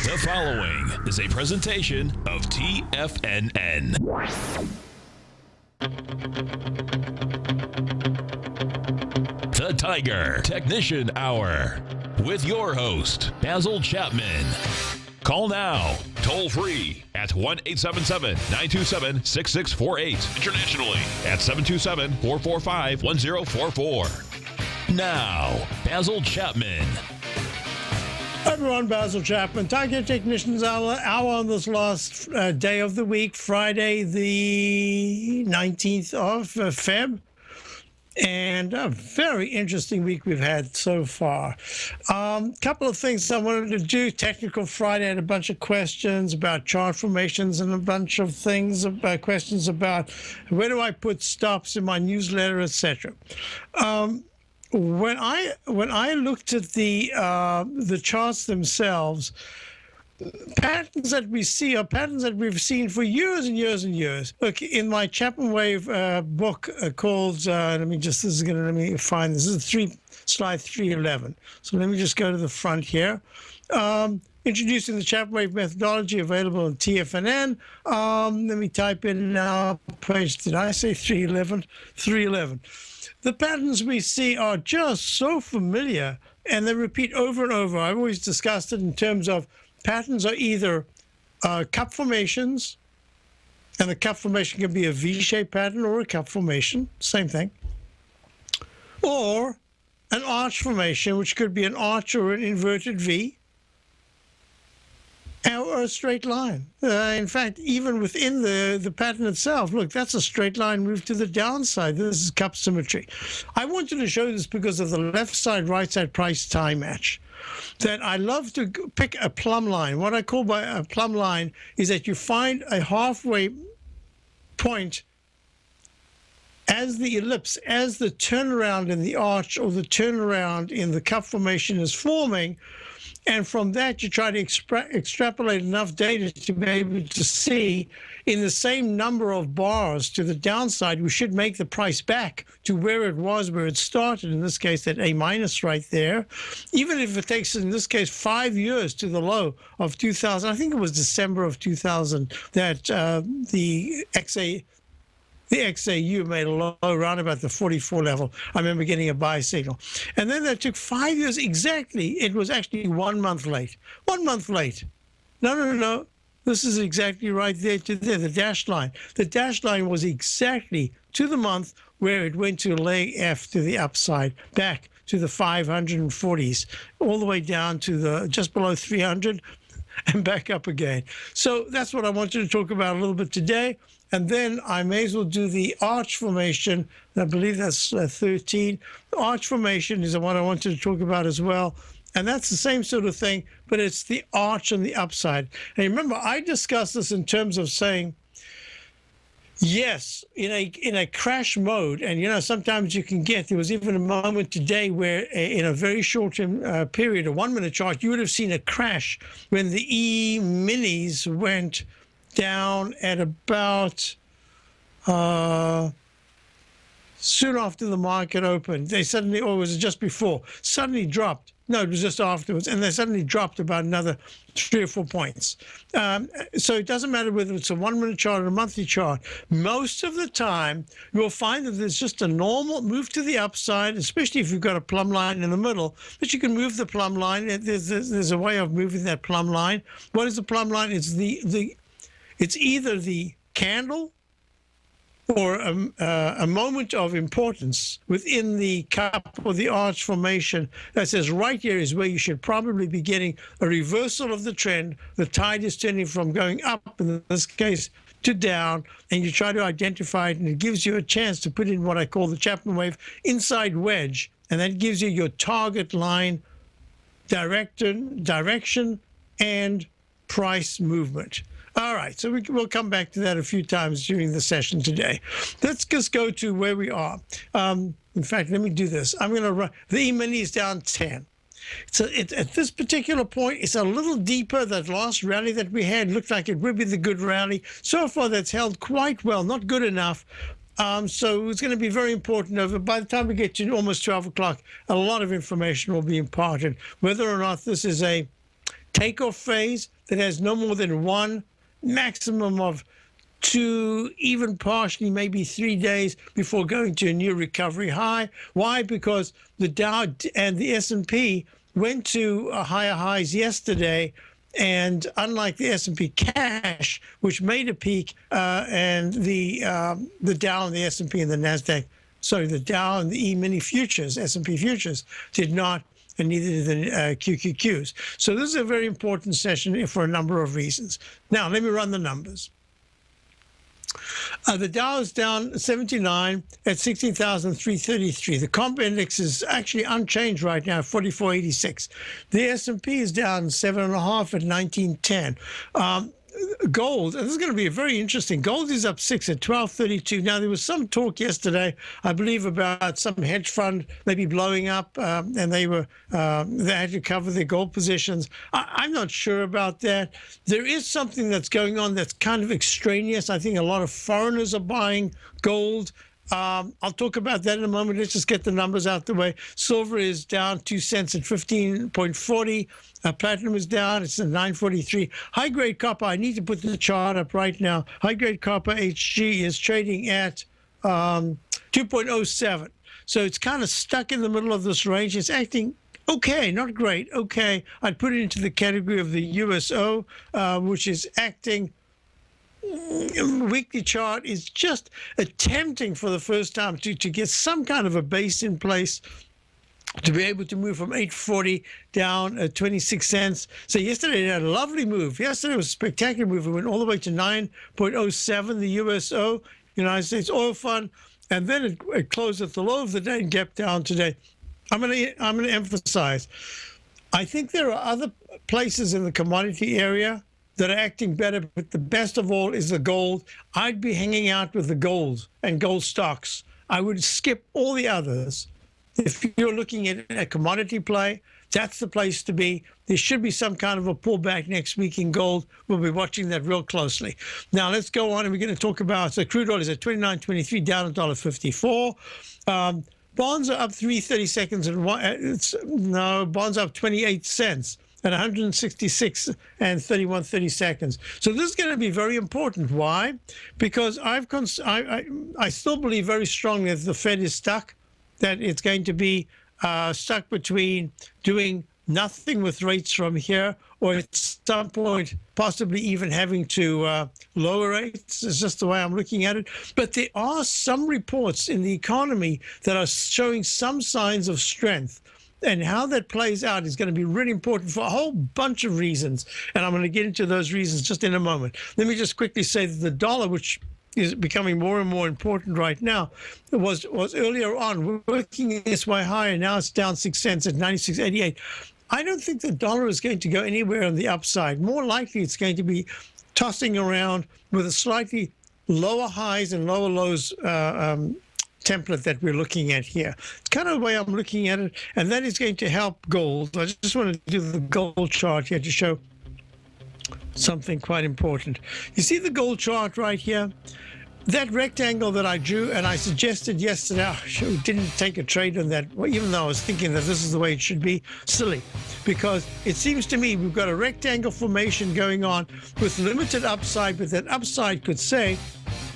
The following is a presentation of TFNN. The Tiger Technician Hour with your host, Basil Chapman. Call now, toll free at 1-877-927-6648. Internationally at 727-445-1044. Now, Basil Chapman. Hi everyone, Basil Chapman, Tiger Technicians Hour on this last day of the week, Friday the 19th of Feb. And a very interesting week we've had so far. Couple of things I wanted to do. Technical Friday, I had a bunch of questions about chart formations and a bunch of things about questions about where do I put stops in my newsletter, etc. When I looked at the charts themselves, patterns that we see are patterns that we've seen for years and years and years. Look, in my Chapman Wave book called, let me find this. This is slide 311. So let me just go to the front here. Introducing the Chapman Wave methodology available on TFNN. Let me type in now page, did I say 311? 311. The patterns we see are just so familiar and they repeat over and over. I've always discussed it in terms of patterns are either cup formations, and the cup formation can be a V-shaped pattern or a cup formation, same thing, or an arch formation, which could be an arch or an inverted V, or a straight line. In fact, even within the pattern itself, look, that's a straight line move to the downside. This is cup symmetry. I wanted to show this because of the left side, right side price time match. That I love to pick a plumb line. What I call by a plumb line is that you find a halfway point as the ellipse, as the turnaround in the arch or the turnaround in the cup formation is forming. And from that, you try to extrapolate enough data to be able to see in the same number of bars to the downside, we should make the price back to where it was, where it started, in this case, that A minus right there. Even if it takes, in this case, 5 years to the low of 2000, I think it was December of 2000, that the XAU made a low around about the 44 level. I remember getting a buy signal. And then that took 5 years exactly. It was actually 1 month late. 1 month late. No. This is exactly right there to there, the dashed line. The dashed line was exactly to the month where it went to leg F to the upside, back to the 540s, all the way down to the just below 300 and back up again. So that's what I wanted to talk about a little bit today. And then I may as well do the arch formation. I believe that's 13. The arch formation is the one I wanted to talk about as well. And that's the same sort of thing, but it's the arch on the upside. And remember, I discussed this in terms of saying, yes, in a crash mode, and sometimes you can get, there was even a moment today where in a very short period, a 1 minute chart, you would have seen a crash when the E-minis went down at about soon after the market opened. They suddenly, or was it just before, suddenly dropped. No, it was just afterwards. And they suddenly dropped about another 3 or 4 points. So it doesn't matter whether it's a 1 minute chart or a monthly chart. Most of the time, you'll find that there's just a normal move to the upside, especially if you've got a plumb line in the middle, but you can move the plumb line. There's a way of moving that plumb line. What is the plumb line? It's it's either the candle or a moment of importance within the cup or the arch formation that says right here is where you should probably be getting a reversal of the trend. The tide is turning from going up, in this case, to down, and you try to identify it, and it gives you a chance to put in what I call the Chapman Wave inside wedge, and that gives you your target line direction and price movement. All right, so we'll come back to that a few times during the session today. Let's just go to where we are. In fact, let me do this. I'm going to run. The E-mini is down 10. So at this particular point, it's a little deeper. That last rally that we had looked like it would be the good rally. So far, that's held quite well, not good enough. So it's going to be very important. By the time we get to almost 12 o'clock, a lot of information will be imparted. Whether or not this is a takeoff phase that has no more than one, maximum of 2, even partially maybe 3 days before going to a new recovery high. Why? Because the Dow and the S&P went to higher highs yesterday, and unlike the S&P cash, which made a peak, and the Dow and the S&P and the Nasdaq, the Dow and the E-mini futures, S&P futures, did not, and neither did the QQQs. So this is a very important session for a number of reasons. Now, let me run the numbers. The Dow is down 79 at 16,333. The comp index is actually unchanged right now, 4486. The S&P is down 7.5 at 1910. Gold, and this is going to be very interesting. Gold is up 6 at 1232. Now, there was some talk yesterday, I believe, about some hedge fund maybe blowing up, and they had to cover their gold positions. I'm not sure about that. There is something that's going on that's kind of extraneous. I think a lot of foreigners are buying gold. I'll talk about that in a moment. Let's just get the numbers out the way. Silver is down 2 cents at 15.40. Platinum is down. It's at 9.43. High-grade copper, I need to put the chart up right now. High-grade copper HG is trading at 2.07. So it's kind of stuck in the middle of this range. It's acting okay, not great, okay. I'd put it into the category of the USO, which is acting. Weekly chart is just attempting for the first time to get some kind of a base in place to be able to move from 840 down 26 cents. So yesterday it had a lovely move. Yesterday was a spectacular move. It went all the way to 9.07, the USO, United States Oil Fund, and then it closed at the low of the day and gapped down today. I'm going to emphasize, I think there are other places in the commodity area that are acting better, but the best of all is the gold. I'd be hanging out with the gold and gold stocks. I would skip all the others. If you're looking at a commodity play, that's the place to be. There should be some kind of a pullback next week in gold. We'll be watching that real closely. Now, let's go on, and we're going to talk about, so crude oil is at $29.23, down $1.54. Bonds are up 3/30 seconds, and bonds are up 28 cents. At 166 and 30 seconds. So this is going to be very important. Why? Because I still believe very strongly that the Fed is stuck, that it's going to be stuck between doing nothing with rates from here or at some point possibly even having to lower rates. It's just the way I'm looking at it. But there are some reports in the economy that are showing some signs of strength. And how that plays out is going to be really important for a whole bunch of reasons. And I'm going to get into those reasons just in a moment. Let me just quickly say that the dollar, which is becoming more and more important right now, was earlier on working its way higher. Now it's down 6 cents at 96.88. I don't think the dollar is going to go anywhere on the upside. More likely it's going to be tossing around with a slightly lower highs and lower lows template that we're looking at here. It's kind of the way I'm looking at it, and that is going to help gold. I just want to do the gold chart here to show something quite important. You see the gold chart right here? That rectangle that I drew and I suggested yesterday, I didn't take a trade on that, even though I was thinking that this is the way it should be. Silly, because it seems to me we've got a rectangle formation going on with limited upside, but that upside could say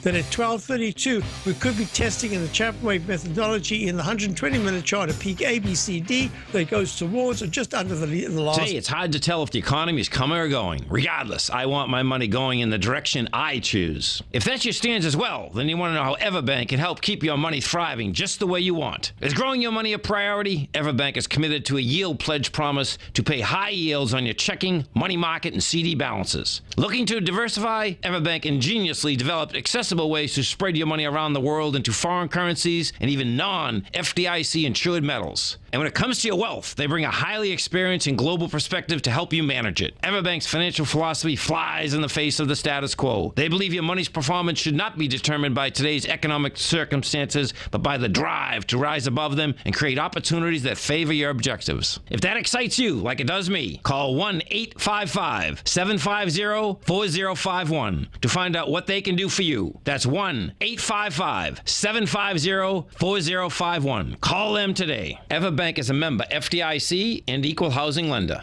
that at 12:32, we could be testing in the Chapman wave methodology in the 120-minute chart a peak ABCD that goes towards or just under the last. Today, it's hard to tell if the economy is coming or going. Regardless, I want my money going in the direction I choose. If that's your stance as well, then you want to know how Everbank can help keep your money thriving just the way you want. Is growing your money a priority? Everbank is committed to a yield pledge promise to pay high yields on your checking, money market, and CD balances. Looking to diversify? Everbank ingeniously developed accessible ways to spread your money around the world into foreign currencies and even non-FDIC insured metals. And when it comes to your wealth, they bring a highly experienced and global perspective to help you manage it. Everbank's financial philosophy flies in the face of the status quo. They believe your money's performance should not be determined by today's economic circumstances, but by the drive to rise above them and create opportunities that favor your objectives. If that excites you, like it does me, call 1-855-750-4051 to find out what they can do for you. That's 1-855-750-4051. Call them today. Everbank is a member FDIC and equal housing lender.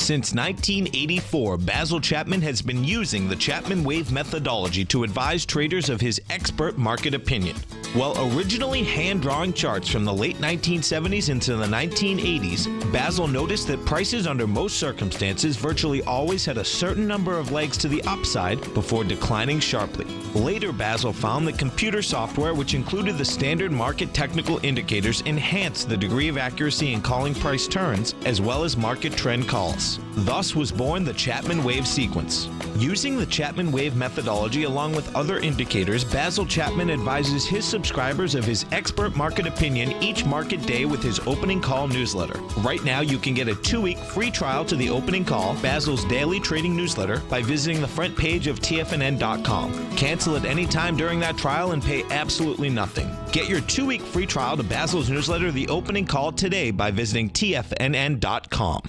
Since 1984, Basil Chapman has been using the Chapman Wave methodology to advise traders of his expert market opinion. While originally hand-drawing charts from the late 1970s into the 1980s, Basil noticed that prices under most circumstances virtually always had a certain number of legs to the upside before declining sharply. Later, Basil found that computer software, which included the standard market technical indicators, enhanced the degree of accuracy in calling price turns as well as market trend calls. Thus was born the Chapman Wave sequence. Using the Chapman Wave methodology along with other indicators, Basil Chapman advises his subscribers of his expert market opinion each market day with his opening call newsletter. Right now, you can get a 2-week free trial to the opening call, Basil's daily trading newsletter, by visiting the front page of TFNN.com. Cancel at any time during that trial and pay absolutely nothing. Get your 2-week free trial to Basil's newsletter, The Opening Call, today by visiting TFNN.com.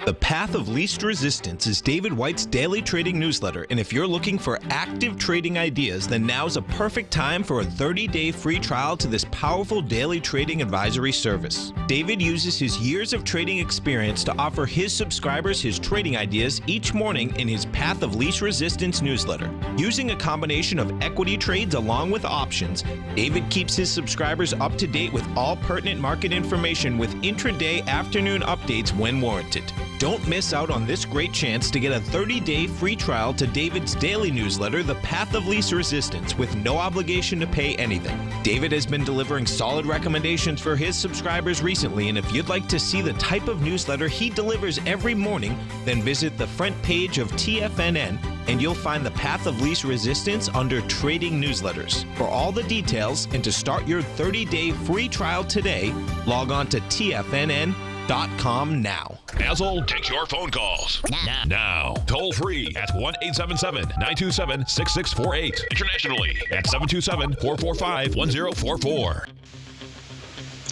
The Path of Least Resistance is David White's daily trading newsletter, and if you're looking for active trading ideas, then now's a perfect time for a 30-day free trial to this powerful daily trading advisory service. David uses his years of trading experience to offer his subscribers his trading ideas each morning in his Path of Least Resistance newsletter. Using a combination of equity trades along with options, David keeps his subscribers up to date with all pertinent market information with intraday afternoon updates when warranted. Don't miss out on this great chance to get a 30-day free trial to David's daily newsletter, The Path of Least Resistance, with no obligation to pay anything. David has been delivering solid recommendations for his subscribers recently, and if you'd like to see the type of newsletter he delivers every morning, then visit the front page of TFNN and you'll find the Path of Least Resistance under Trading Newsletters. For all the details and to start your 30-day free trial today, log on to TFNN.com now. Basil takes your phone calls. Now. Toll free at 1-877-927-6648. Internationally at 727-445-1044.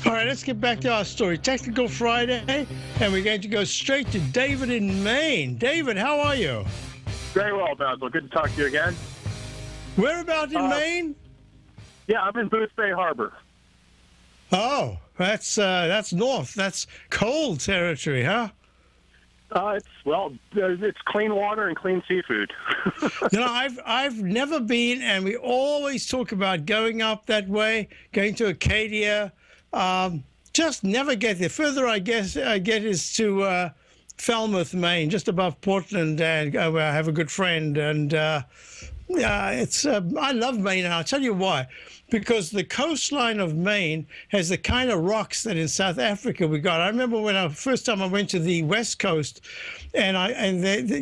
All right, let's get back to our story. Technical Friday, and we're going to go straight to David in Maine. David, how are you? Very well, Basil. Good to talk to you again. Whereabout in Maine? Yeah, I'm in Booth Bay Harbor. Oh, that's north. That's cold territory, huh? It's clean water and clean seafood. I've never been, and we always talk about going up that way, going to Acadia. Just never get there. Further, I get is to Falmouth, Maine, just above Portland, and where I have a good friend. And I love Maine, and I'll tell you why. Because the coastline of Maine has the kind of rocks that in South Africa we got. I remember when first time I went to the West Coast, and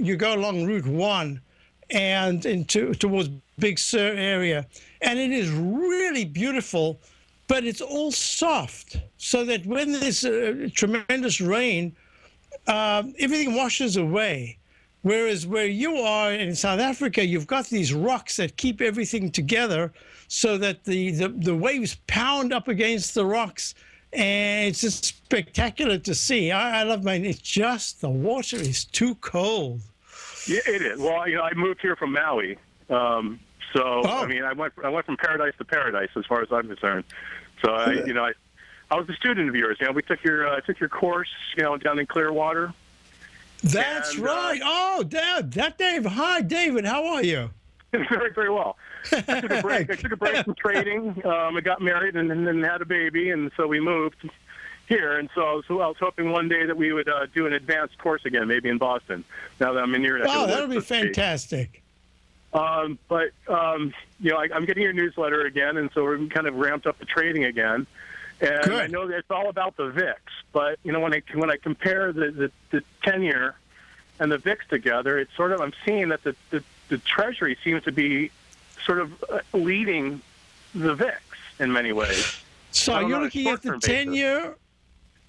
you go along Route 1 and towards Big Sur area, and it is really beautiful, but it's all soft, so that when there's tremendous rain, everything washes away. Whereas where you are in South Africa, you've got these rocks that keep everything together so that the waves pound up against the rocks, and it's just spectacular to see. I love Maine. It's just the water is too cold. Yeah, it is. Well, I moved here from Maui. I went from paradise to paradise as far as I'm concerned. So I was a student of yours. We took your course, down in Clearwater. That's right. That Dave. Hi, David. How are you? Very, very well. I took a break. From trading. I got married and then had a baby, and so we moved here. And so I was hoping one day that we would do an advanced course again, maybe in Boston. Now that I'm in your neck of the woods, that'll be fantastic. I'm getting your newsletter again, and so we're kind of ramped up the trading again. And good. I know that it's all about the VIX, but when I compare the 10-year and the VIX together, it's sort of, I'm seeing that the Treasury seems to be sort of leading the VIX in many ways. So you're looking at the 10-year?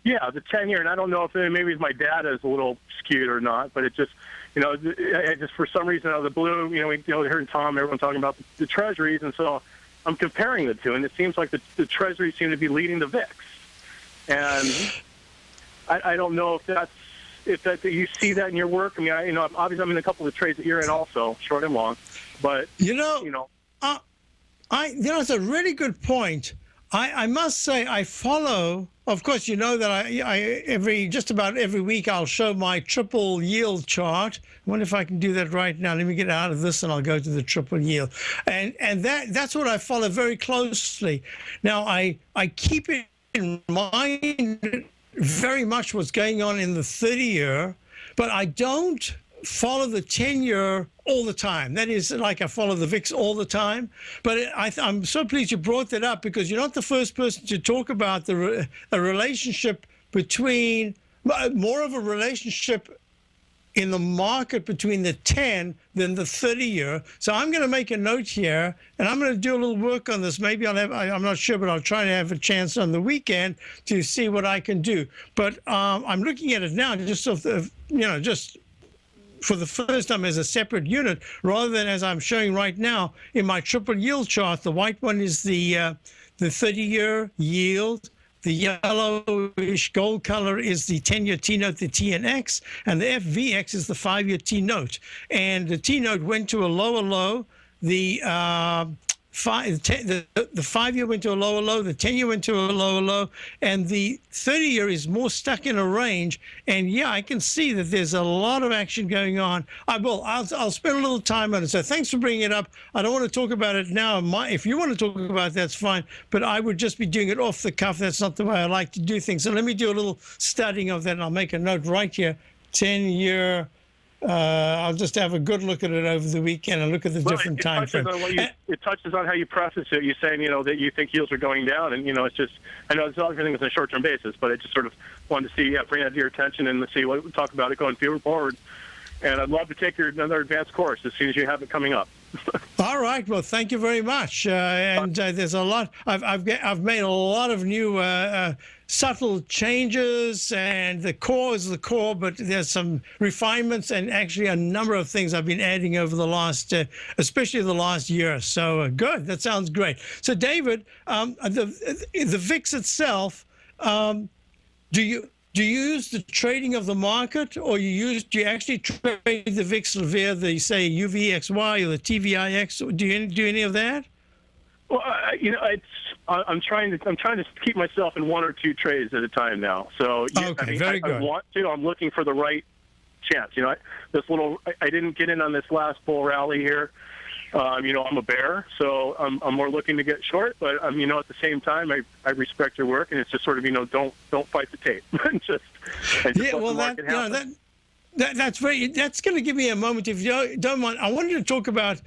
Yeah, the 10-year, and I don't know if maybe my data is a little skewed or not, but it just, just for some reason out of the blue, we heard Tom, everyone talking about the Treasuries, and so I'm comparing the two, and it seems like the Treasuries seem to be leading the VIX, and I don't know if that you see that in your work. I mean, obviously I'm in a couple of trades that you're in also, short and long, but it's a really good point. I must say I follow. Of course, you know that just about every week I'll show my triple yield chart. I wonder if I can do that right now. Let me get out of this and I'll go to the triple yield, and that's what I follow very closely. Now I keep it in mind very much what's going on in the 30-year, but I don't follow the 10-year all the time. That is, like, I follow the VIX all the time. But I'm so pleased you brought that up, because you're not the first person to talk about a relationship between, more of a relationship in the market between the 10 than the 30-year. So I'm going to make a note here, and I'm going to do a little work on this. Maybe I'm not sure, but I'll try to have a chance on the weekend to see what I can do. But I'm looking at it now, just for the first time as a separate unit, rather than as I'm showing right now in my triple yield chart. The white one is the 30-year yield. The yellowish gold color is the 10-year T-note, the TNX, and the FVX is the 5-year T-note. And the T-note went to a lower low. The 5-year went to a lower low, the 10-year went to a lower low, and the 30-year is more stuck in a range. And yeah, I can see that there's a lot of action going on. I'll spend a little time on it. So thanks for bringing it up. I don't want to talk about it now. If you want to talk about it, that's fine. But I would just be doing it off the cuff. That's not the way I like to do things. So let me do a little studying of that, and I'll make a note right here. 10-year. I'll just have a good look at it over the weekend and look at the different time frames. It touches on how you preface it. You're saying, that you think yields are going down, and it's just, I know everything is on a short-term basis, but I just sort of wanted to see, bring that to your attention and see what we talk about it going forward. And I'd love to take another advanced course as soon as you have it coming up. All right. Well, thank you very much. There's a lot. I've made a lot of new subtle changes, and the core is the core, but there's some refinements and actually a number of things I've been adding over the last, especially the last year. So good. That sounds great. So David, the VIX itself, do you use the trading of the market, or do you actually trade the VIX via the, say, UVXY or the TVIX? Do you do any of that? Well, I'm trying to keep myself in one or two trades at a time now. So okay, very good. I want to. I'm looking for the right chance. I didn't get in on this last bull rally here. I'm a bear, so I'm more looking to get short. But at the same time, I respect your work, and it's just sort of don't fight the tape. just let the market happen. That's going to give me a moment, if you don't mind. I wanted to talk about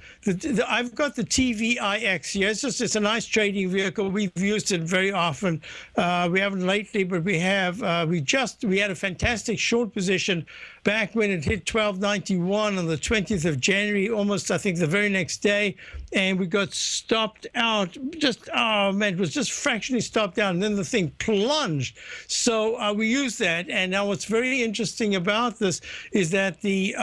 I've got the TVIX here. It's a nice trading vehicle. We've used it very often. We haven't lately, but we have. We had a fantastic short position back when it hit 1291 on the 20th of January, almost, I think, the very next day, and we got stopped out. It was just fractionally stopped out, and then the thing plunged. So we used that, and now what's very interesting about this is that the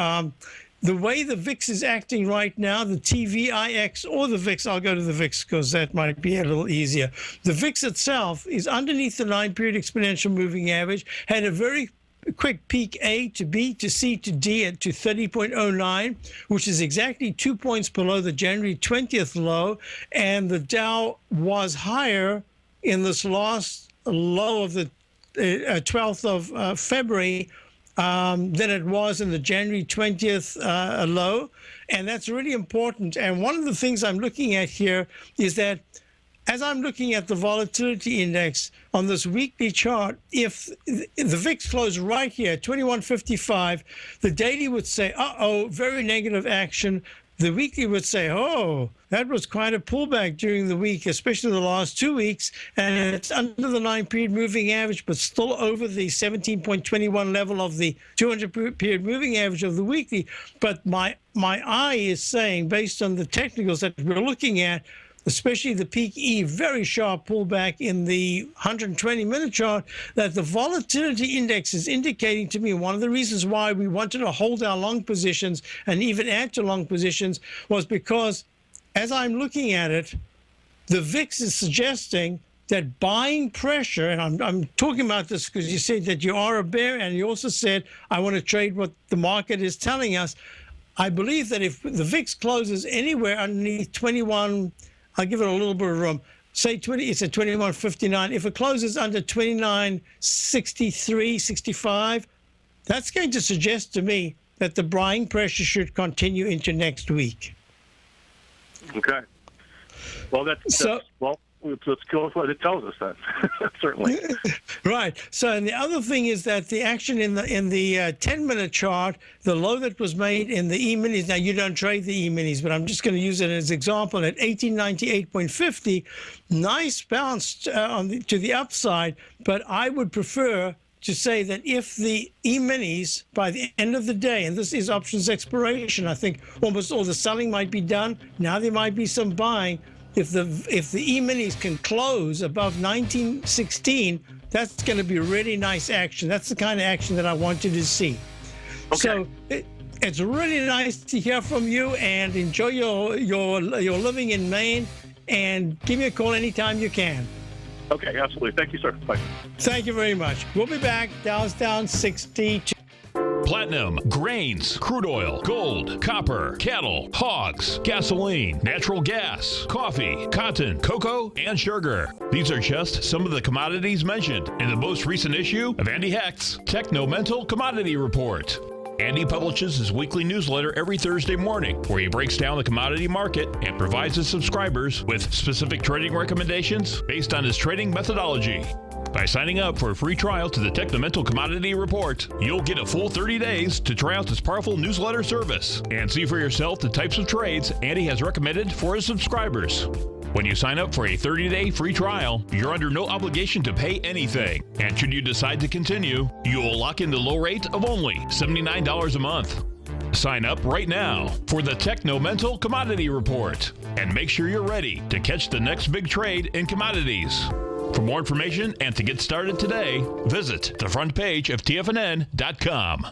way the VIX is acting right now, the TVIX or the VIX, I'll go to the VIX because that might be a little easier. The VIX itself is underneath the 9-period exponential moving average, had a very quick peak A to B to C to D to 30.09, which is exactly 2 points below the January 20th low, and the Dow was higher in this last low of the 12th of February than it was in the January 20th low, and that's really important. And one of the things I'm looking at here is that as I'm looking at the volatility index on this weekly chart, if the VIX closed right here, 2155, the daily would say, uh-oh, very negative action. The weekly would say, oh, that was quite a pullback during the week, especially the last 2 weeks, and it's under the 9-period moving average, but still over the 17.21 level of the 200-period moving average of the weekly. But my eye is saying, based on the technicals that we're looking at, especially the peak E, very sharp pullback in the 120-minute chart, that the volatility index is indicating to me one of the reasons why we wanted to hold our long positions and even add to long positions was because, as I'm looking at it, the VIX is suggesting that buying pressure, and I'm talking about this because you said that you are a bear, and you also said, I want to trade what the market is telling us. I believe that if the VIX closes anywhere underneath 21, I'll give it a little bit of room, say 20, it's at 21.59. If it closes under 29.63, 65, that's going to suggest to me that the buying pressure should continue into next week. Okay. Well, let's go with what it tells us then. Certainly. Right. So, and the other thing is that the action in the 10-minute chart, the low that was made in the E-minis. Now, you don't trade the E-minis, but I'm just going to use it as an example. At 1898.50, nice bounce to the upside, but I would prefer to say that if the E-minis, by the end of the day, and this is options expiration, I think almost all the selling might be done. Now there might be some buying. If the E-minis can close above 1916, that's going to be really nice action. That's the kind of action that I wanted to see. Okay. So it's really nice to hear from you, and enjoy your living in Maine, and give me a call anytime you can. Okay, absolutely. Thank you, sir. Bye. Thank you very much. We'll be back. Dow's down 62. Platinum, grains, crude oil, gold, copper, cattle, hogs, gasoline, natural gas, coffee, cotton, cocoa, and sugar. These are just some of the commodities mentioned in the most recent issue of Andy Hecht's Techno-Mental Commodity Report. Andy publishes his weekly newsletter every Thursday morning, where he breaks down the commodity market and provides his subscribers with specific trading recommendations based on his trading methodology. By signing up for a free trial to the Techno-Mental Commodity Report, you'll get a full 30 days to try out this powerful newsletter service and see for yourself the types of trades Andy has recommended for his subscribers. When you sign up for a 30-day free trial, you're under no obligation to pay anything. And should you decide to continue, you will lock in the low rate of only $79 a month. Sign up right now for the Techno-Mental Commodity Report and make sure you're ready to catch the next big trade in commodities. For more information and to get started today, visit the front page of TFNN.com.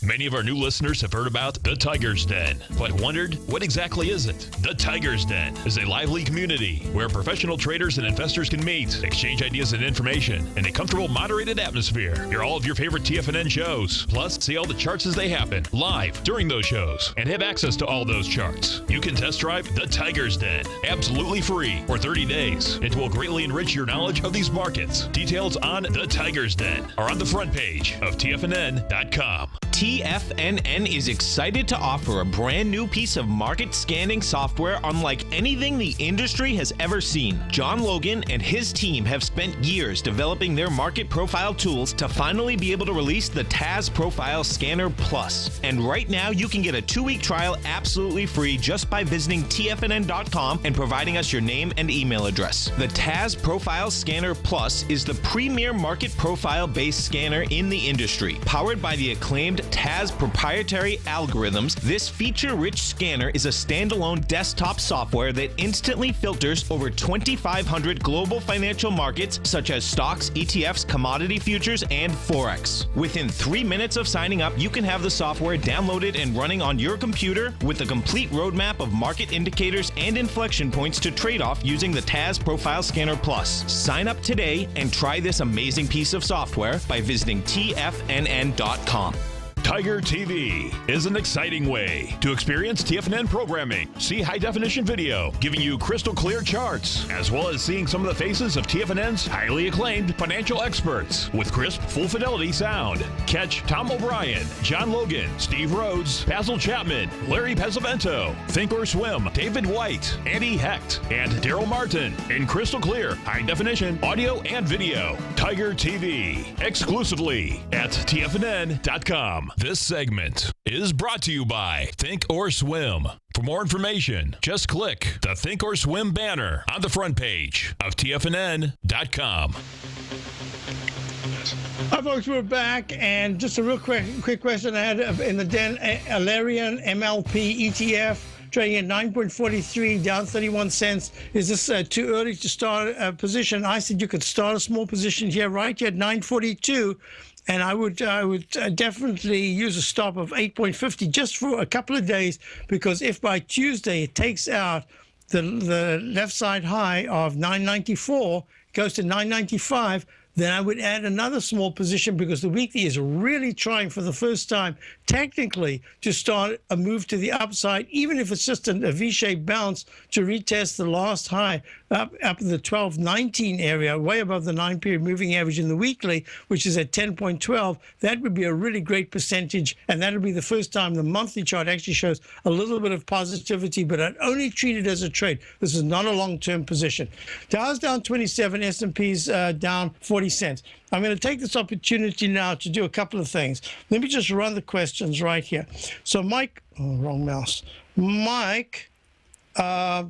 Many of our new listeners have heard about the Tiger's Den, but wondered, what exactly is it? The Tiger's Den is a lively community where professional traders and investors can meet, exchange ideas and information in a comfortable, moderated atmosphere. Hear all of your favorite TFNN shows, plus see all the charts as they happen, live during those shows, and have access to all those charts. You can test drive the Tiger's Den, absolutely free, for 30 days. It will greatly enrich your knowledge of these markets. Details on the Tiger's Den are on the front page of TFNN.com. TFNN is excited to offer a brand new piece of market scanning software unlike anything the industry has ever seen. John Logan and his team have spent years developing their market profile tools to finally be able to release the TAS Profile Scanner Plus. And right now you can get a 2-week trial absolutely free just by visiting TFNN.com and providing us your name and email address. The TAS Profile Scanner Plus is the premier market profile-based scanner in the industry. Powered by the acclaimed TAS proprietary algorithms, this feature-rich scanner is a standalone desktop software that instantly filters over 2,500 global financial markets such as stocks, ETFs, commodity futures, and Forex. Within 3 minutes of signing up, you can have the software downloaded and running on your computer with a complete roadmap of market indicators and inflection points to trade off using the TAS Profile Scanner Plus. Sign up today and try this amazing piece of software by visiting TFNN.com. Tiger TV is an exciting way to experience TFNN programming. See high-definition video, giving you crystal clear charts, as well as seeing some of the faces of TFNN's highly acclaimed financial experts with crisp, full-fidelity sound. Catch Tom O'Brien, John Logan, Steve Rhodes, Basil Chapman, Larry Pesavento, Think or Swim, David White, Andy Hecht, and Daryl Martin in crystal clear, high-definition audio and video. Tiger TV, exclusively at TFNN.com. This segment is brought to you by Think or Swim. For more information, just click the Think or Swim banner on the front page of TFNN.com. Hi, folks, we're back, and just a real quick question I had in the den. Alerian MLP ETF trading at 9.43, down 31 cents. Is this too early to start a position? I said you could start a small position here, right? You had 9.42. And I would definitely use a stop of 8.50 just for a couple of days, because if by Tuesday it takes out the left side high of 994, goes to 995, then I would add another small position because the weekly is really trying for the first time technically to start a move to the upside, even if it's just a V-shaped bounce to retest the last high up in the 12.19 area, way above the 9-period moving average in the weekly, which is at 10.12. That would be a really great percentage, and that would be the first time the monthly chart actually shows a little bit of positivity, but I'd only treat it as a trade. This is not a long-term position. Dow's down 27, S&P's down 40 cents. I'm going to take this opportunity now to do a couple of things. Let me just run the questions right here. So Mike, wrong mouse. Mike, hi,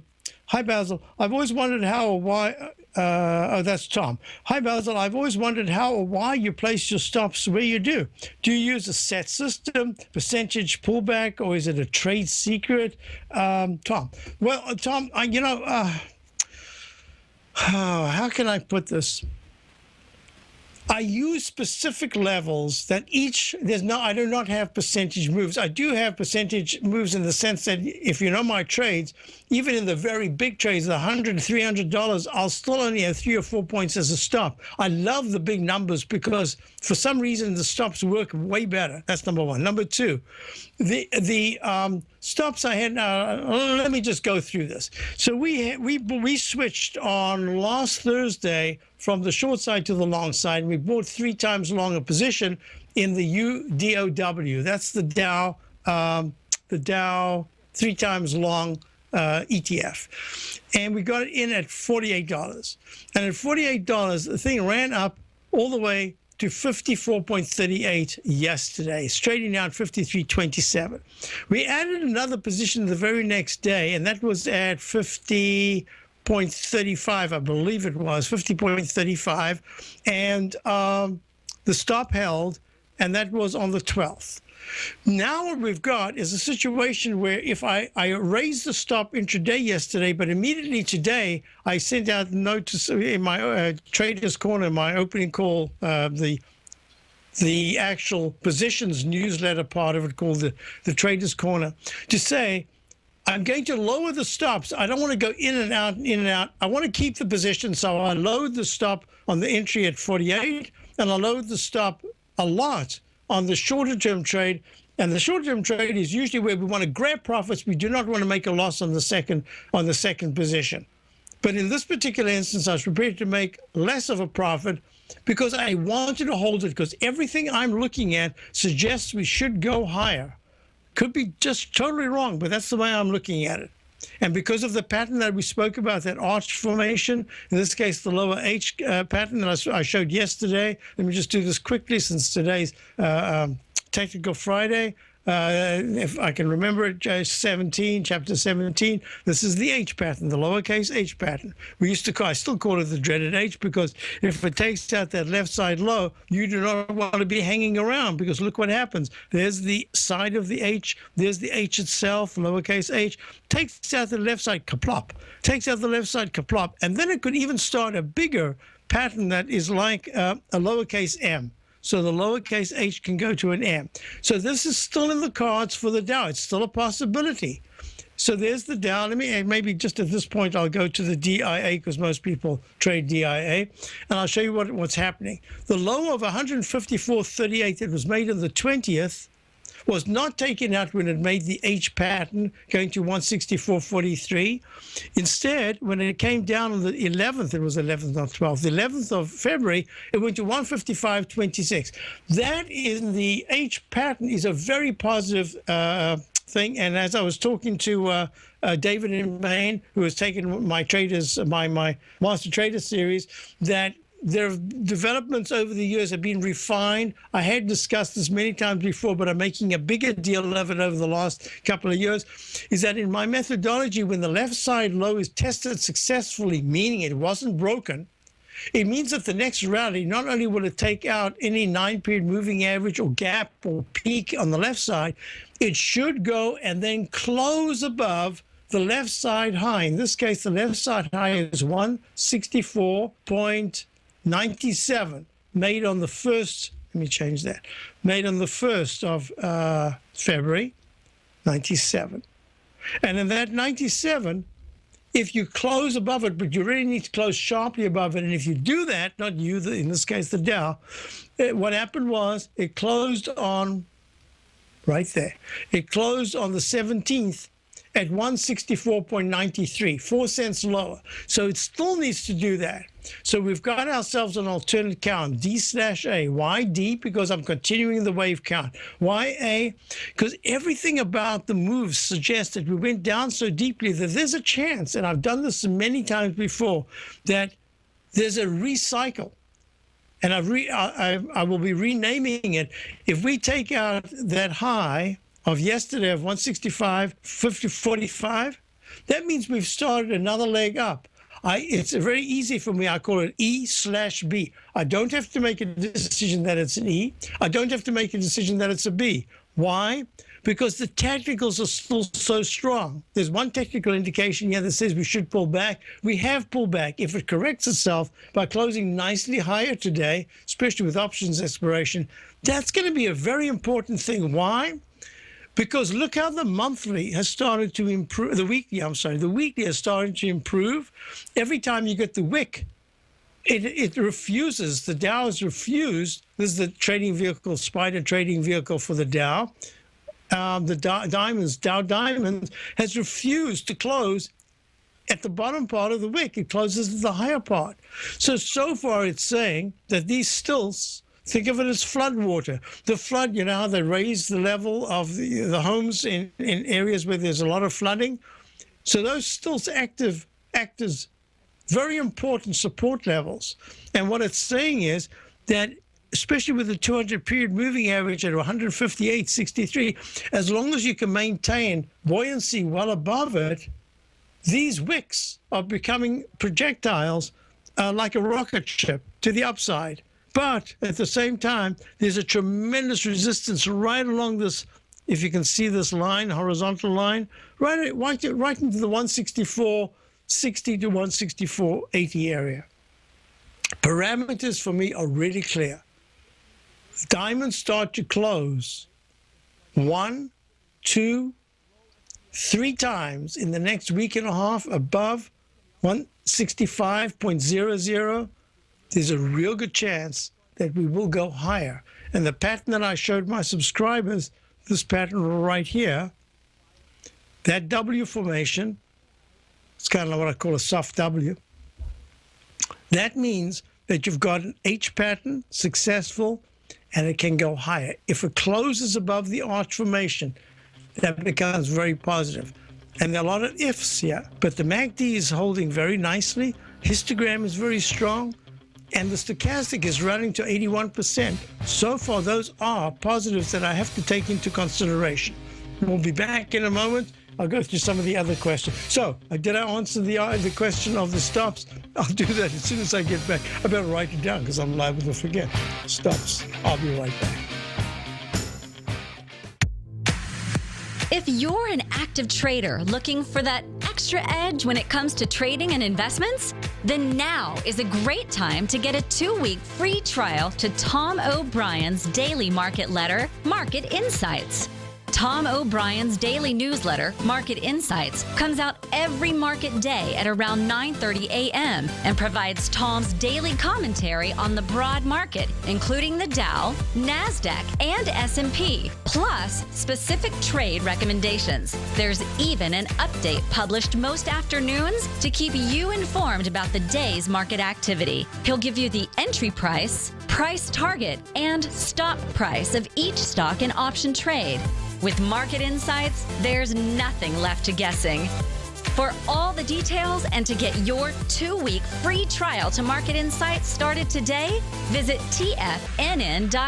Basil. I've always wondered how or why. Oh, that's Tom. Hi, Basil. I've always wondered how or why you place your stops where you do. Do you use a set system, percentage pullback, or is it a trade secret? Tom. Well, Tom, how can I put this? I use specific levels that I do not have percentage moves. I do have percentage moves in the sense that if you know my trades, even in the very big trades, the $100, $300, I'll still only have 3 or 4 points as a stop. I love the big numbers because for some reason the stops work way better. That's number one. Number two, the stops I had. Let me just go through this. So we switched on last Thursday from the short side to the long side, and we bought 3 times longer position in the UDOW. That's the Dow 3 times long ETF. And we got it in at $48. And at $48, the thing ran up all the way to 54.38 yesterday. It's trading now at 53.27. We added another position the very next day, and that was at 50.35, I believe it was, 50.35. And the stop held, and that was on the 12th. Now what we've got is a situation where if I raised the stop intraday yesterday, but immediately today I sent out notice in my Traders Corner, my opening call, the actual positions newsletter part of it called the Traders Corner, to say I'm going to lower the stops. I don't want to go in and out, in and out. I want to keep the position, so I lowered the stop on the entry at 48, and I lowered the stop a lot on the shorter term trade. And the short term trade is usually where we want to grab profits. We do not want to make a loss on the second position. But in this particular instance, I was prepared to make less of a profit because I wanted to hold it, because everything I'm looking at suggests we should go higher. Could be just totally wrong, but that's the way I'm looking at it. And because of the pattern that we spoke about, that arch formation, in this case, the lower H pattern that I showed yesterday. Let me just do this quickly since today's Technical Friday. If I can remember it, chapter 17, this is the H pattern, the lowercase h pattern. I still call it the dreaded H, because if it takes out that left side low, you do not want to be hanging around, because look what happens. There's the side of the H, there's the H itself, lowercase h, takes out the left side, kaplop, and then it could even start a bigger pattern that is like a lowercase m. So the lowercase h can go to an M. So this is still in the cards for the Dow. It's still a possibility. So there's the Dow. Let me, maybe just at this point, I'll go to the DIA, because most people trade DIA, and I'll show you what's happening. The low of 154.38 that was made on the 20th was not taken out when it made the H pattern, going to 164.43. Instead, when it came down on the 11th, it was 11th, not 12th, the 11th of February, it went to 155.26. That in the H pattern is a very positive thing. And as I was talking to David in Maine, who has taken my Master Trader series, that their developments over the years have been refined. I had discussed this many times before, but I'm making a bigger deal of it over the last couple of years, is that in my methodology, when the left side low is tested successfully, meaning it wasn't broken, it means that the next rally, not only will it take out any 9-period moving average or gap or peak on the left side, it should go and then close above the left side high. In this case, the left side high is 164.97, made on the 1st, let me change that, made on the 1st of February, 97. And in that 97, if you close above it, but you really need to close sharply above it, and if you do that, not you, in this case the Dow, what happened was it closed on, right there, it closed on the 17th at 164.93, 4 cents lower. So it still needs to do that. So we've got ourselves an alternate count, D/A. Why D? Because I'm continuing the wave count. Why A? Because everything about the moves suggests that we went down so deeply that there's a chance, and I've done this many times before, that there's a recycle. And I will be renaming it. If we take out that high of yesterday of 165.45, that means we've started another leg up. It's very easy for me. I call it E/B. I don't have to make a decision that it's an E. I don't have to make a decision that it's a B. Why? Because the technicals are still so strong. There's one technical indication here that says we should pull back. We have pulled back. If it corrects itself by closing nicely higher today, especially with options expiration, that's going to be a very important thing. Why? Because look how the monthly has started to improve, the weekly has started to improve. Every time you get the wick, it refuses, the Dow has refused, this is the trading vehicle, spider trading vehicle for the Dow. The Dow Diamonds has refused to close at the bottom part of the wick. It closes at the higher part. So far it's saying that these stilts, think of it as flood water. The flood, you know how they raise the level of the homes in areas where there's a lot of flooding? So those stilts act as very important support levels. And what it's saying is that, especially with the 200-period moving average at 158.63, as long as you can maintain buoyancy well above it, these wicks are becoming projectiles like a rocket ship to the upside. But at the same time, there's a tremendous resistance right along this, if you can see this line, horizontal line, right into the 164.60 to 164.80 area. Parameters for me are really clear. Diamonds start to close 1, 2, 3 times in the next week and a half above 165.00. There's a real good chance that we will go higher. And the pattern that I showed my subscribers, this pattern right here, that W formation, it's kind of what I call a soft W. That means that you've got an H pattern, successful, and it can go higher. If it closes above the arch formation, that becomes very positive. And there are a lot of ifs here, but the MACD is holding very nicely. Histogram is very strong. And the stochastic is running to 81%. So far, those are positives that I have to take into consideration. We'll be back in a moment. I'll go through some of the other questions. So, did I answer the question of the stops? I'll do that as soon as I get back. I better write it down because I'm liable to forget. Stops. I'll be right back. If you're an active trader looking for that extra edge when it comes to trading and investments, then now is a great time to get a 2-week free trial to Tom O'Brien's daily market letter, Market Insights. Tom O'Brien's daily newsletter, Market Insights, comes out every market day at around 9:30 a.m. and provides Tom's daily commentary on the broad market, including the Dow, NASDAQ, and S&P, plus specific trade recommendations. There's even an update published most afternoons to keep you informed about the day's market activity. He'll give you the entry price, price target, and stop price of each stock and option trade. With Market Insights, there's nothing left to guessing. For all the details and to get your 2-week free trial to Market Insights started today, visit TFNN.com.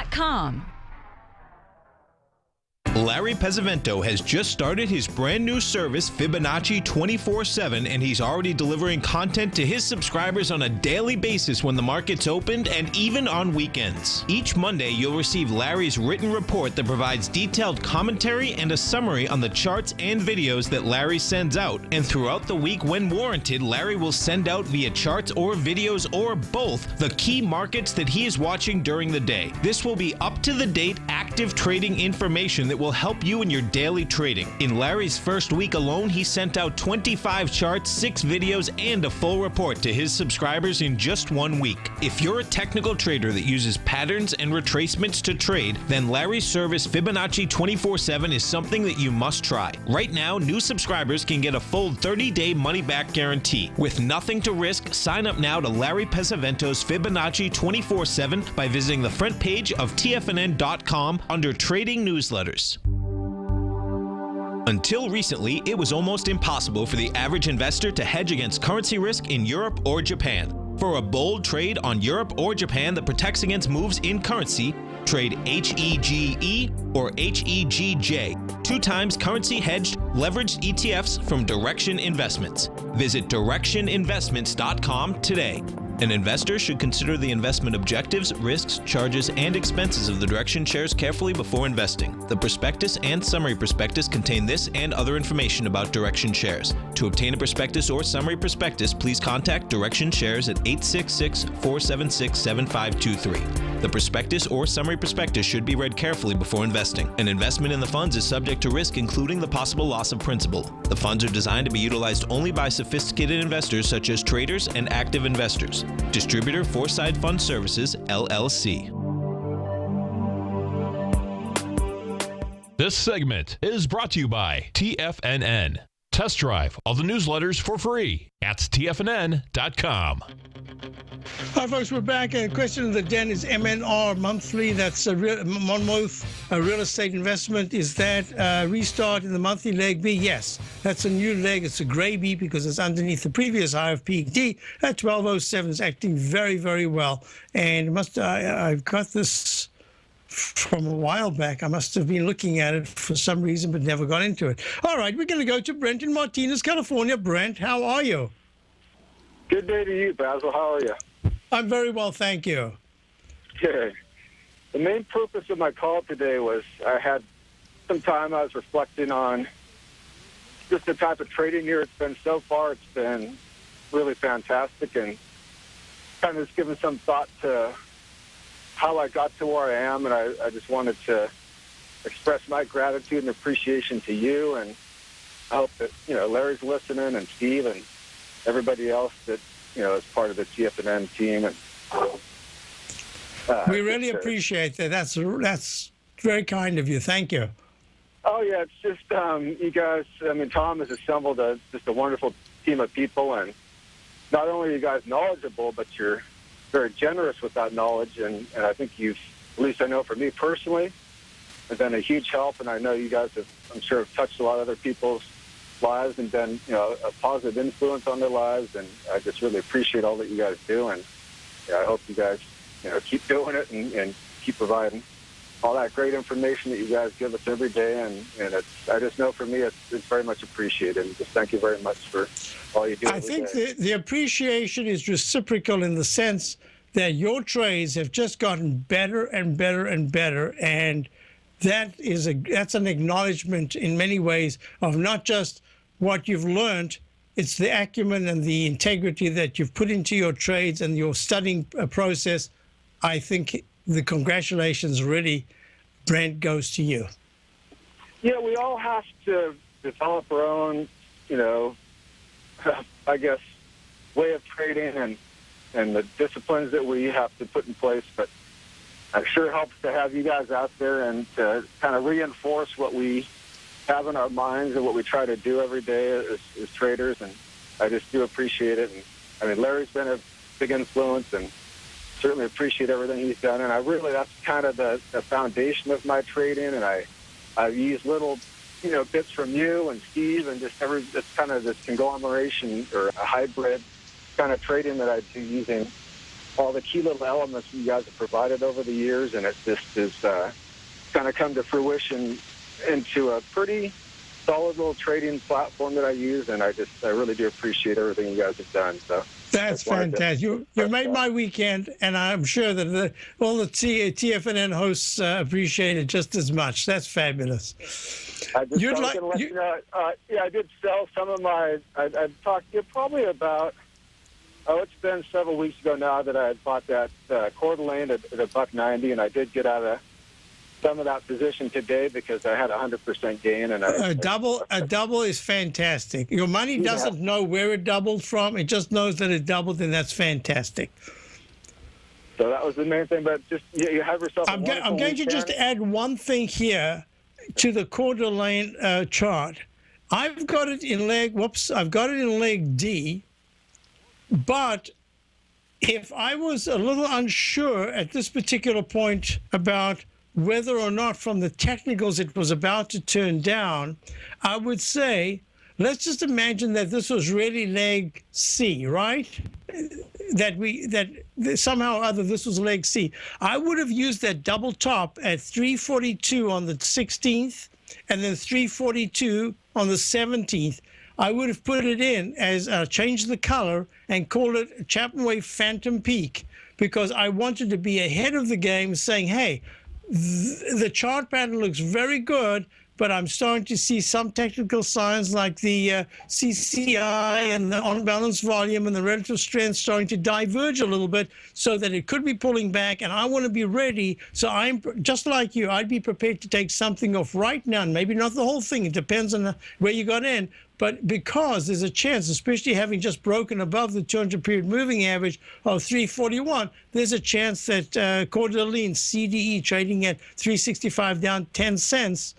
Larry Pesavento has just started his brand new service, Fibonacci 24/7, and he's already delivering content to his subscribers on a daily basis when the market's opened and even on weekends. Each Monday, you'll receive Larry's written report that provides detailed commentary and a summary on the charts and videos that Larry sends out. And throughout the week, when warranted, Larry will send out via charts or videos or both the key markets that he is watching during the day. This will be up-to-the-date active trading information that will will help you in your daily trading. In Larry's first week alone, he sent out 25 charts, 6 videos, and a full report to his subscribers in just 1 week. If you're a technical trader that uses patterns and retracements to trade, then Larry's service Fibonacci 24/7 is something that you must try. Right now, new subscribers can get a full 30-day money-back guarantee. With nothing to risk, sign up now to Larry Pesavento's Fibonacci 24/7 by visiting the front page of TFNN.com under Trading Newsletters. Until recently, it was almost impossible for the average investor to hedge against currency risk in Europe or Japan. For a bold trade on Europe or Japan that protects against moves in currency, trade HEGE or HEGJ, 2 times currency hedged leveraged ETFs from Direction Investments. Visit directioninvestments.com today. An investor should consider the investment objectives, risks, charges, and expenses of the Direction shares carefully before investing. The prospectus and summary prospectus contain this and other information about Direction shares. To obtain a prospectus or summary prospectus, please contact Direction shares at 866-476-7523. The prospectus or summary prospectus should be read carefully before investing. An investment in the funds is subject to risk, including the possible loss of principal. The funds are designed to be utilized only by sophisticated investors such as traders and active investors. Distributor Foreside Fund Services, LLC. This segment is brought to you by TFNN. Test drive all the newsletters for free at TFNN.com. Hi, folks. We're back. Question of the den is MNR monthly. That's a Monmouth real estate investment. Is that restart in the monthly leg B? Yes. That's a new leg. It's a gray B because it's underneath the previous high of peak D at 1207. It's acting very, very well. And I've got this from a while back. I must have been looking at it for some reason, but never got into it. All right. We're going to go to Brent in Martinez, California. Brent, how are you? Good day to you, Basil. How are you? I'm very well, thank you. Good. The main purpose of my call today was I had some time. I was reflecting on just the type of trading year it's been so far. It's been really fantastic, and kind of just given some thought to how I got to where I am, and I just wanted to express my gratitude and appreciation to you, and I hope that, Larry's listening, and Steve, and everybody else that, is part of the TFNN team. And we really appreciate that. That's very kind of you. Thank you. Oh, yeah, it's just you guys, Tom has assembled just a wonderful team of people, and not only are you guys knowledgeable, but you're very generous with that knowledge, and I think you've, at least I know for me personally, has been a huge help, and I know you guys have, I'm sure, have touched a lot of other people's lives and been, a positive influence on their lives, and I just really appreciate all that you guys do, and I hope you guys, keep doing it and keep providing all that great information that you guys give us every day, and I just know for me it's very much appreciated, and just thank you very much for all you do. I think the appreciation is reciprocal in the sense that your trades have just gotten better and better and better, and that's an acknowledgement in many ways of not just what you've learned, it's the acumen and the integrity that you've put into your trades and your studying process. I think the congratulations really, Brent, goes to you. Yeah, we all have to develop our own, I guess, way of trading and the disciplines that we have to put in place. But it sure helps to have you guys out there and to kind of reinforce what we have in our minds and what we try to do every day as traders. And I just do appreciate it. And Larry's been a big influence, and certainly appreciate everything he's done. And that's kind of the foundation of my trading. And I've used little, bits from you and Steve, and just it's kind of this conglomeration or a hybrid kind of trading that I do, using all the key little elements you guys have provided over the years, and it just is kind of come to fruition into a pretty solid little trading platform that I use, and I really do appreciate everything you guys have done. So that's fantastic. You made my weekend, and I'm sure that all the TFNN hosts appreciate it just as much. That's fabulous. I did sell some of my. I talked to you probably about. It's been several weeks ago now that I had bought that Coeur d'Alene at $1.90, and I did get out of some of that position today because I had 100% gain. And A double is fantastic. Your money doesn't know where it doubled from. It just knows that it doubled, and that's fantastic. So that was the main thing. But just you have yourself. I'm going to just add one thing here to the Coeur d'Alene chart. I've got it in leg D, but if I was a little unsure at this particular point about whether or not from the technicals it was about to turn down, I would say, let's just imagine that this was really leg C, right? That somehow or other this was leg C. I would have used that double top at 342 on the 16th and then 342 on the 17th. I would have put it in as changed the color and called it Chapman Wave Phantom Peak, because I wanted to be ahead of the game, saying, hey, the chart pattern looks very good, but I'm starting to see some technical signs like the CCI and the on-balance volume and the relative strength starting to diverge a little bit, so that it could be pulling back, and I want to be ready. So I'm just like you. I'd be prepared to take something off right now, and maybe not the whole thing. It depends on where you got in. But because there's a chance, especially having just broken above the 200-period moving average of 341, there's a chance that Coeur d'Alene CDE trading at 365 down 10 cents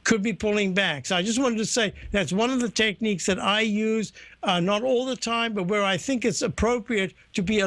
could be pulling back. So I just wanted to say that's one of the techniques that I use, not all the time, but where I think it's appropriate to be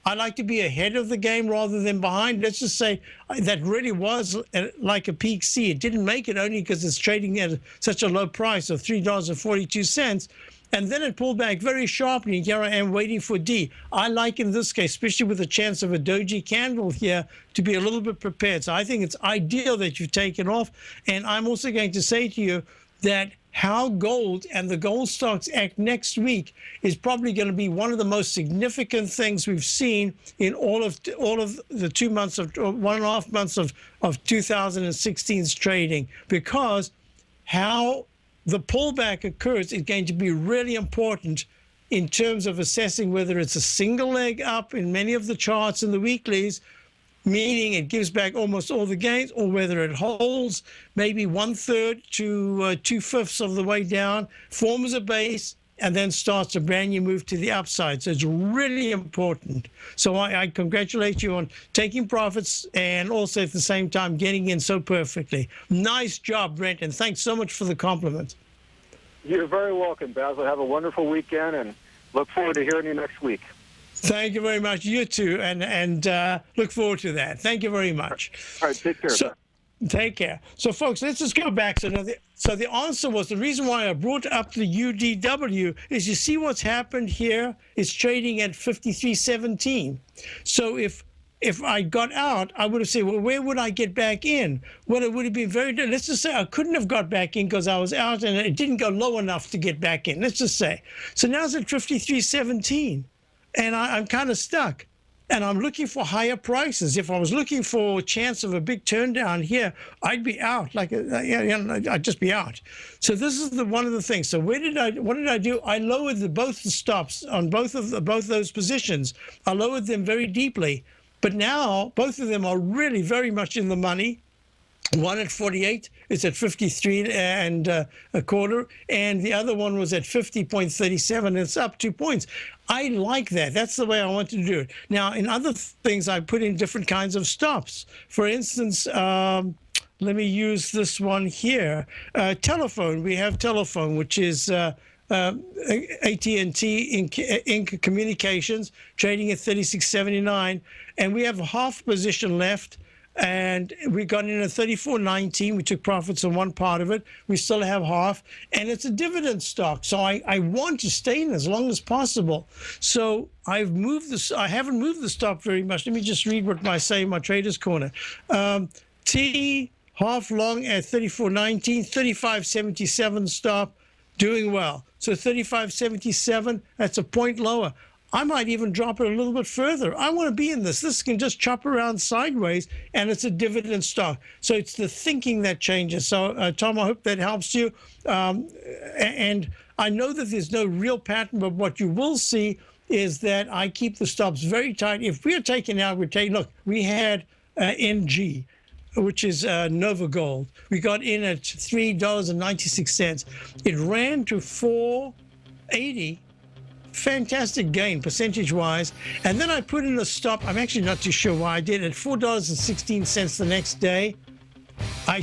I like to be ahead of the game rather than behind. Let's just say that really was like a peak C. It didn't make it only because it's trading at such a low price of $3.42. And then it pulled back very sharply. And here I am waiting for D. I like in this case, especially with the chance of a doji candle here, to be a little bit prepared. So I think it's ideal that you've taken off. And I'm also going to say to you that how gold and the gold stocks act next week is probably going to be one of the most significant things we've seen in all of the 2 months of 1.5 months of 2016's trading, because how the pullback occurs is going to be really important in terms of assessing whether it's a single leg up in many of the charts in the weeklies, meaning it gives back almost all the gains, or whether it holds maybe 1/3 to 2/5 of the way down, forms a base, and then starts a brand new move to the upside. So it's really important. So I congratulate you on taking profits and also at the same time getting in so perfectly. Nice job, Brent, and thanks so much for the compliment. You're very welcome, Basil. Have a wonderful weekend, and look forward to hearing you next week. Thank you very much. You too, and look forward to that. Thank you very much. All right, take care. So, take care. So, folks, let's just go back. So the answer was, the reason why I brought up the UDW is, you see what's happened here? It's trading at 53.17. So if I got out, I would have said, well, where would I get back in? Well, it would have been very, let's just say I couldn't have got back in because I was out and it didn't go low enough to get back in. Let's just say. So now it's at 53.17. And I'm kind of stuck, and I'm looking for higher prices. If I was looking for a chance of a big turn down here, I'd be out. I'd just be out. So this is one of the things. So what did I do? I lowered both the stops on both those positions. I lowered them very deeply, but now both of them are really very much in the money. One at 48, it's at 53 and a quarter, and the other one was at 50.37. It's up 2 points. I like that. That's the way I want to do it. Now, in other things, I put in different kinds of stops. For instance, let me use this one here. Telephone. We have telephone, which is AT&T Inc. Communications, trading at 36.79, and we have a half position left. And we got in at 34.19. We took profits on one part of it. We still have half, and it's a dividend stock. So I want to stay in as long as possible. So I've moved this. I haven't moved the stop very much. Let me just read what I say in my Traders Corner. T half long at 34.19, 35.77 stop, doing well. So 35.77. That's a point lower. I might even drop it a little bit further. I want to be in this. This can just chop around sideways, and it's a dividend stock. So it's the thinking that changes. So, Tom, I hope that helps you. And I know that there's no real pattern, but what you will see is that I keep the stops very tight. If we are taking out, look, we had NG. which is Nova Gold. We got in at $3.96. It ran to $4.80. Fantastic gain percentage-wise. And then I put in a stop. I'm actually not too sure why I did it. $4.16 the next day. I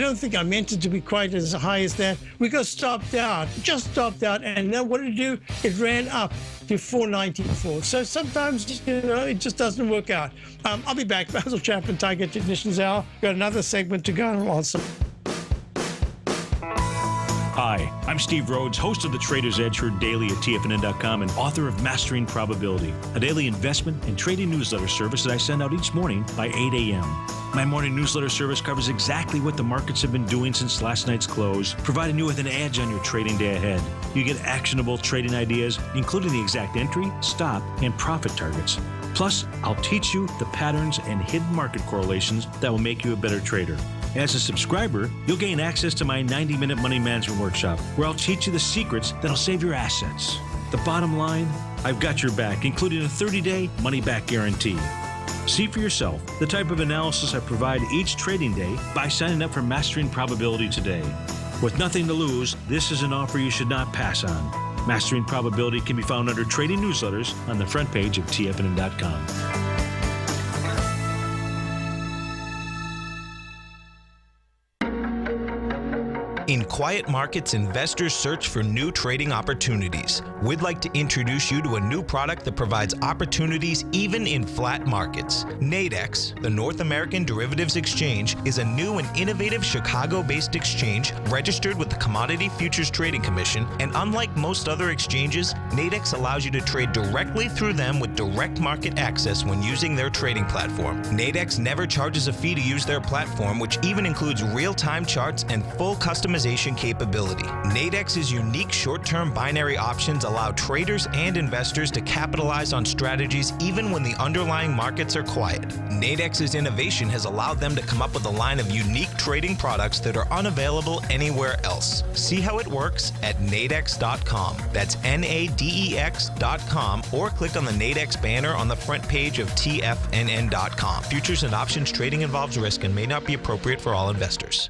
don't think I meant it to be quite as high as that. We got stopped out, and then what did it do? It ran up to $4.94. So sometimes, it just doesn't work out. I'll be back. Basil Chapman, Tiger Technicians Hour. Got another segment to go on. Also. Hi, I'm Steve Rhodes, host of the Trader's Edge, heard daily at TFNN.com and author of Mastering Probability, a daily investment and trading newsletter service that I send out each morning by 8 a.m. My morning newsletter service covers exactly what the markets have been doing since last night's close, providing you with an edge on your trading day ahead. You get actionable trading ideas, including the exact entry, stop, and profit targets. Plus, I'll teach you the patterns and hidden market correlations that will make you a better trader. As a subscriber, you'll gain access to my 90-minute money management workshop, where I'll teach you the secrets that'll save your assets. The bottom line, I've got your back, including a 30-day money-back guarantee. See for yourself the type of analysis I provide each trading day by signing up for Mastering Probability today. With nothing to lose, this is an offer you should not pass on. Mastering Probability can be found under Trading Newsletters on the front page of TFNN.com. In quiet markets, investors search for new trading opportunities. We'd like to introduce you to a new product that provides opportunities even in flat markets. Nadex, the North American Derivatives Exchange, is a new and innovative Chicago-based exchange registered with the Commodity Futures Trading Commission, and unlike most other exchanges, Nadex allows you to trade directly through them with direct market access when using their trading platform. Nadex never charges a fee to use their platform, which even includes real-time charts and full customization capability. Nadex's unique short-term binary options allow traders and investors to capitalize on strategies even when the underlying markets are quiet. Nadex's innovation has allowed them to come up with a line of unique trading products that are unavailable anywhere else. See how it works at nadex.com. That's NADEX.com, or click on the Nadex banner on the front page of TFNN.com. Futures and options trading involves risk and may not be appropriate for all investors.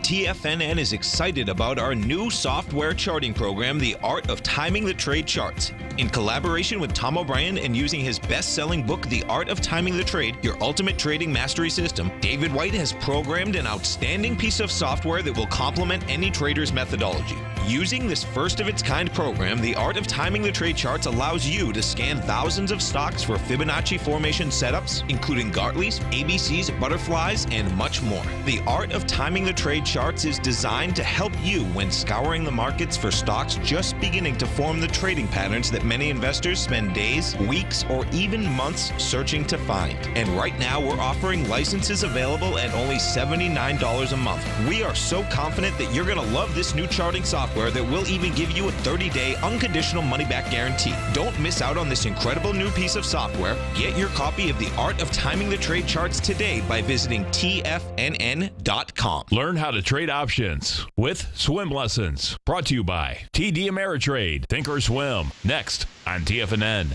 TFNN is excited about our new software charting program, The Art of Timing the Trade Charts. In collaboration with Tom O'Brien and using his best-selling book, The Art of Timing the Trade, Your Ultimate Trading Mastery System, David White has programmed an outstanding piece of software that will complement any trader's methodology. Using this first-of-its-kind program, The Art of Timing the Trade Charts allows you to scan thousands of stocks for Fibonacci formation setups, including Gartley's, ABC's, butterflies, and much more. The Art of Timing the Trade Charts is designed to help you when scouring the markets for stocks just beginning to form the trading patterns that many investors spend days, weeks, or even months searching to find. And right now, we're offering licenses available at only $79 a month. We are so confident that you're going to love this new charting software that will even give you a 30-day unconditional money-back guarantee. Don't miss out on this incredible new piece of software. Get your copy of The Art of Timing the Trade Charts today by visiting TFNN.com. Learn how to trade options with swim lessons. Brought to you by TD Ameritrade. Think or swim. Next on TFNN.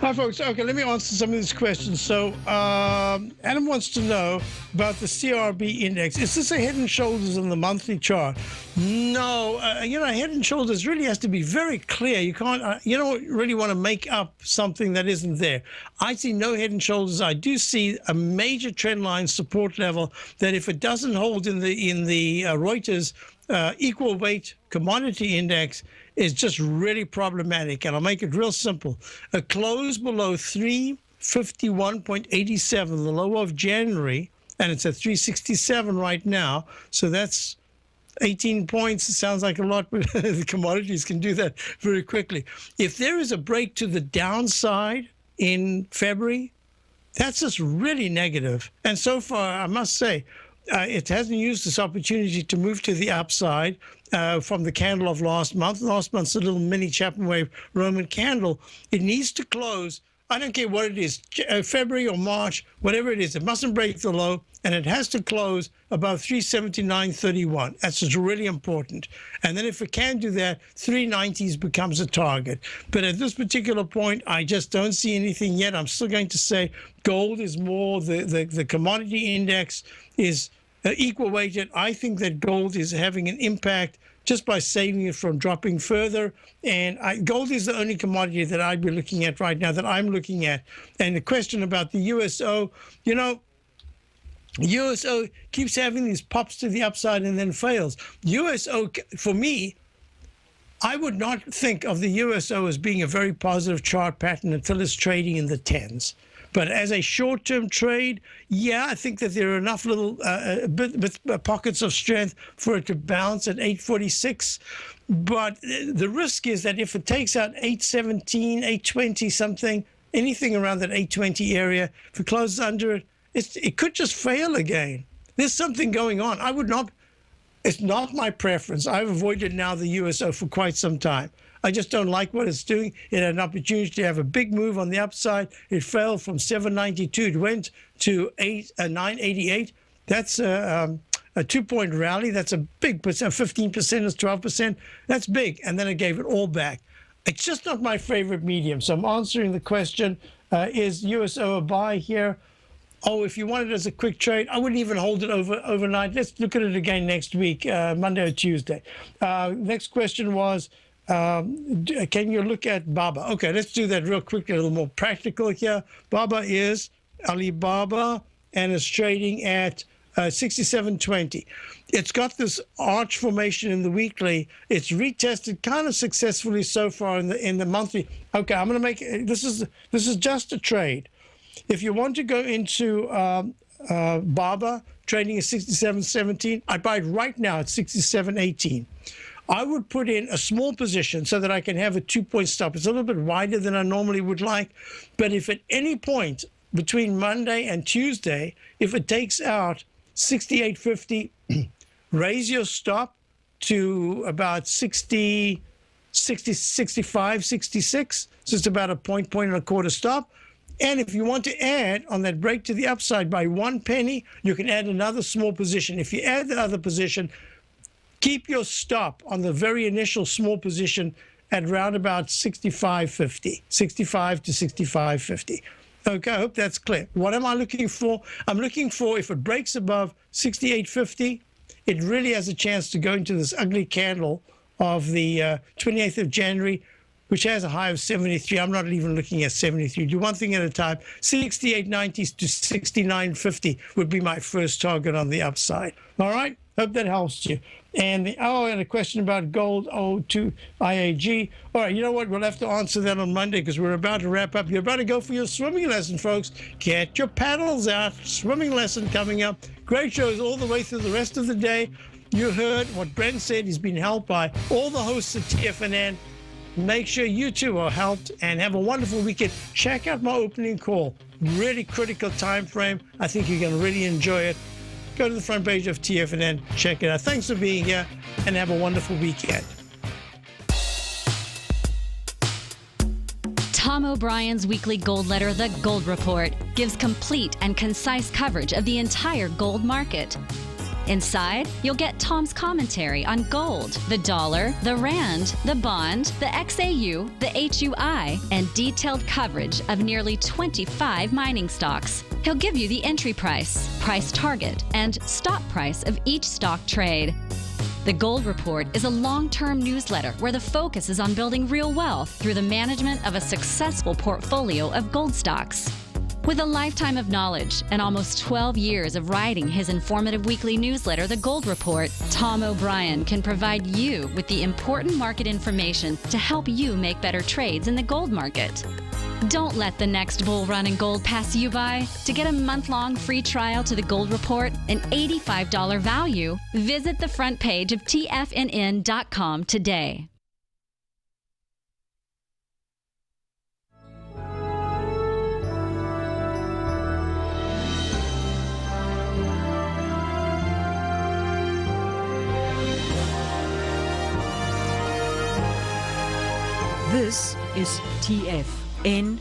Hi, folks. Okay, let me answer some of these questions. So, Adam wants to know about the CRB index. Is this a head and shoulders on the monthly chart? No. Head and shoulders really has to be very clear. You can't, you don't really want to make up something that isn't there. I see no head and shoulders. I do see a major trend line support level that if it doesn't hold in the Reuters equal weight commodity index, is just really problematic. And I'll make it real simple. A close below 351.87, the low of January, and it's at 367 right now. So that's 18 points. It sounds like a lot, but the commodities can do that very quickly. If there is a break to the downside in February, that's just really negative. And so far, I must say, it hasn't used this opportunity to move to the upside from the candle of last month. Last month's a little mini Chapman wave Roman candle. It needs to close I don't care what it is, February or March, whatever it is, it mustn't break the low, and it has to close above 379.31. That's just really important. And then if it can do that, 390s becomes a target. But at this particular point, I just don't see anything yet. I'm still going to say gold is more, the commodity index is equal weighted. I think that gold is having an impact just by saving it from dropping further. And gold is the only commodity that I'd be looking at right now, that I'm looking at. And the question about the USO, USO keeps having these pops to the upside and then fails. USO, for me, I would not think of the USO as being a very positive chart pattern until it's trading in the 10s. But as a short-term trade, yeah, I think that there are enough little pockets of strength for it to bounce at 846. But the risk is that if it takes out 817, 820 something, anything around that 820 area, if it closes under it, it could just fail again. There's something going on. It's not my preference. I've avoided now the USO for quite some time. I just don't like what it's doing. It had an opportunity to have a big move on the upside. It fell from 792. It went to 988. That's a 2-point rally. That's a big percent. 15% is 12%. That's big. And then it gave it all back. It's just not my favorite medium. So I'm answering the question, is USO a buy here? Oh, if you want it as a quick trade, I wouldn't even hold it overnight. Let's look at it again next week, Monday or Tuesday. Next question was, can you look at Baba? Okay, let's do that real quickly, a little more practical here. Baba is Alibaba, and it's trading at 67.20. It's got this arch formation in the weekly. It's retested kind of successfully so far in the monthly. Okay, I'm going to make this is just a trade. If you want to go into Baba trading at 67.17, I buy it right now at 67.18. I would put in a small position so that I can have a 2-point stop. It's a little bit wider than I normally would like, but if at any point between Monday and Tuesday, if it takes out 68.50, raise your stop to about 60, 65, 66. So it's about a point and a quarter stop. And if you want to add on that break to the upside by 1 penny, you can add another small position. If you add the other position, keep your stop on the very initial small position at around about 65.50, 65 to 65.50. Okay, I hope that's clear. What am I looking for? I'm looking for, if it breaks above 68.50, it really has a chance to go into this ugly candle of the 28th of January, which has a high of 73. I'm not even looking at 73. Do one thing at a time. 68.90 to 69.50 would be my first target on the upside. All right? Hope that helps you. And and a question about gold, to IAG. All right, you know what? We'll have to answer that on Monday because we're about to wrap up. You're about to go for your swimming lesson, folks. Get your paddles out. Swimming lesson coming up. Great shows all the way through the rest of the day. You heard what Brent said. He's been helped by all the hosts at TFNN. Make sure you too are helped and have a wonderful weekend. Check out my opening call. Really critical time frame. I think you're going to really enjoy it. Go to the front page of TFNN. Check it out. Thanks for being here and have a wonderful weekend. Tom O'Brien's weekly gold letter, The Gold Report, gives complete and concise coverage of the entire gold market. Inside, you'll get Tom's commentary on gold, the dollar, the rand, the bond, the XAU, the HUI, and detailed coverage of nearly 25 mining stocks. He'll give you the entry price, price target, and stop price of each stock trade. The Gold Report is a long-term newsletter where the focus is on building real wealth through the management of a successful portfolio of gold stocks. With a lifetime of knowledge and almost 12 years of writing his informative weekly newsletter, The Gold Report, Tom O'Brien can provide you with the important market information to help you make better trades in the gold market. Don't let the next bull run in gold pass you by. To get a month-long free trial to The Gold Report, an $85 value, visit the front page of TFNN.com today. This is TFNN,